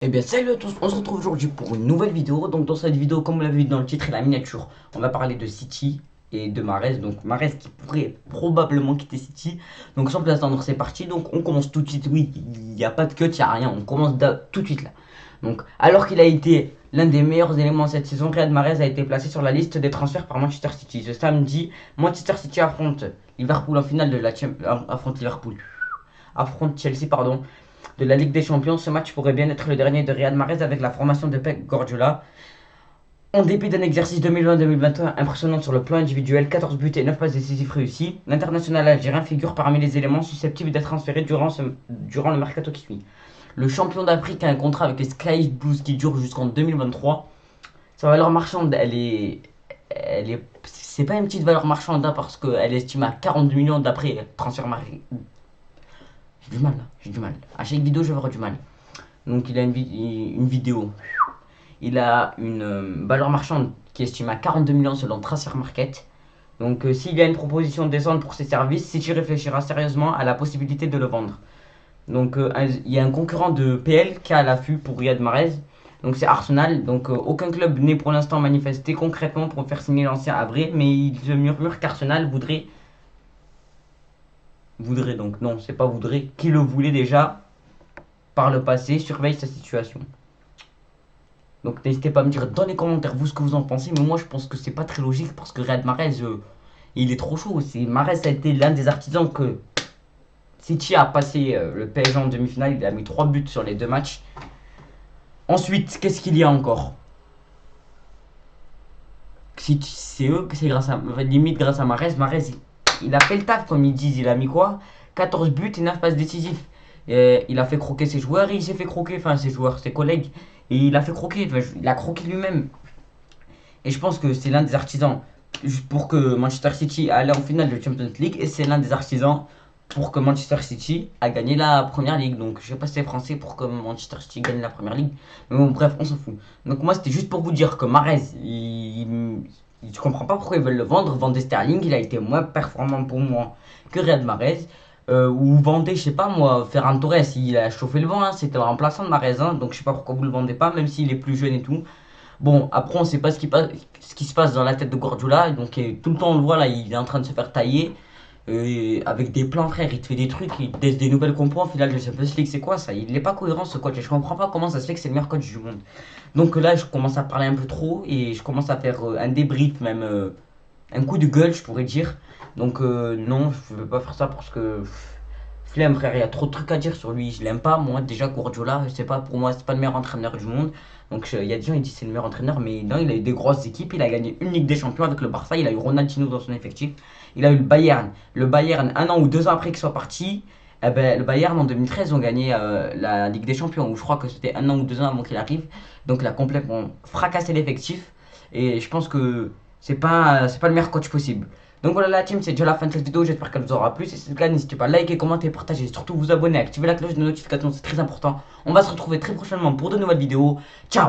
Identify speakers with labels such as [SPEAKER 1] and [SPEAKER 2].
[SPEAKER 1] Eh bien salut à tous, on se retrouve aujourd'hui pour une nouvelle vidéo. Donc dans cette vidéo, comme vous l'avez vu dans le titre et la miniature, on va parler de City et de Mahrez. Donc Mahrez qui pourrait probablement quitter City. Donc sans plus attendre, c'est parti. Donc on commence tout de suite. Oui, il n'y a pas de cut, il n'y a rien. On commence tout de suite là. Donc alors qu'il a été l'un des meilleurs éléments cette saison, Riyad Mahrez a été placé sur la liste des transferts par Manchester City. Ce samedi, Manchester City affronte Liverpool en finale de la affronte Liverpool. Affronte Chelsea, pardon, de la Ligue des Champions. Ce match pourrait bien être le dernier de Riyad Mahrez avec la formation de Pep Guardiola. En dépit d'un exercice 2020-2021 impressionnant sur le plan individuel, 14 buts et 9 passes décisives réussies, l'international algérien figure parmi les éléments susceptibles d'être transférés durant le mercato qui suit. Le champion d'Afrique a un contrat avec les Sky Blues qui dure jusqu'en 2023. Sa valeur marchande, c'est pas une petite valeur marchande hein, parce qu'elle est estimée à 42 millions d'après transfert marché. J'ai du mal là, j'ai du mal. À chaque vidéo, je vais avoir du mal. Donc il a une vidéo. Il a une valeur marchande qui est estimée à 42 millions selon Transfer Market. Donc s'il y a une proposition décente pour ses services, City réfléchira sérieusement à la possibilité de le vendre. Donc il y a un concurrent de PL qui a à l'affût pour Riyad Mahrez. Donc c'est Arsenal. Donc aucun club n'est pour l'instant manifesté concrètement pour faire signer l'ancien Havre. Mais il se murmure qu'Arsenal voudrait donc non, c'est pas voudrait, qui le voulait déjà par le passé, surveille sa situation. Donc n'hésitez pas à me dire dans les commentaires vous ce que vous en pensez, mais moi je pense que c'est pas très logique parce que Riyad Mahrez, il est trop chaud. Mahrez a été l'un des artisans que City a passé le PSG en demi-finale, il a mis 3 buts sur les 2 matchs. Ensuite, qu'est-ce qu'il y a encore? C'est eux, c'est grâce à, limite grâce à Mahrez. Mahrez, il a fait le taf comme ils disent, il a mis quoi? 14 buts et 9 passes décisives. Il a fait croquer ses joueurs et il s'est fait croquer, enfin ses joueurs, ses collègues. Et il a fait croquer, enfin, il a croqué lui-même. Et je pense que c'est l'un des artisans pour que Manchester City aille en finale de Champions League. Et c'est l'un des artisans pour que Manchester City a gagné la première ligue. Donc je sais pas si c'est français pour que Manchester City gagne la première ligue. Mais bon, bref, on s'en fout. Donc moi, c'était juste pour vous dire que Mahrez, je comprends pas pourquoi ils veulent le vendre. Vendre Sterling, il a été moins performant pour moi que Riyad Mahrez. Ou vendez, je sais pas moi, Ferran Torres, il a chauffé le vent, hein, c'était le remplaçant de Mahrez, hein, donc je sais pas pourquoi vous le vendez pas, même s'il est plus jeune et tout. Bon, après, on sait pas ce qui se passe dans la tête de Guardiola. Donc, tout le temps, on le voit là, il est en train de se faire tailler. Avec des plans, frère, il te fait des trucs, il teste des nouvelles compos en finale de Champions League. C'est quoi ça? Il n'est pas cohérent ce coach. Et je comprends pas comment ça se fait que c'est le meilleur coach du monde. Donc là, je commence à parler un peu trop et je commence à faire un débrief, même un coup de gueule, je pourrais dire. Donc, non, je ne vais pas faire ça parce que. Flemme, frère, il y a trop de trucs à dire sur lui. Je l'aime pas, moi, déjà, Guardiola, je sais pas, pour moi, c'est pas le meilleur entraîneur du monde. Donc, il y a des gens qui disent que c'est le meilleur entraîneur, mais non, il a eu des grosses équipes. Il a gagné une Ligue des Champions avec le Barça. Il a eu Ronaldinho dans son effectif. Il a eu le Bayern. Le Bayern, 1 an ou 2 ans après qu'il soit parti, eh ben, le Bayern en 2013 ont gagné la Ligue des Champions. Ou je crois que c'était 1 an ou 2 ans avant qu'il arrive. Donc, il a complètement fracassé l'effectif. Et je pense que c'est pas le meilleur coach possible. Donc voilà la team, c'est déjà la fin de cette vidéo, j'espère qu'elle vous aura plu. Si c'est le cas, n'hésitez pas à liker, commenter, partager, surtout vous abonner, activer la cloche de notification, c'est très important. On va se retrouver très prochainement pour de nouvelles vidéos. Ciao!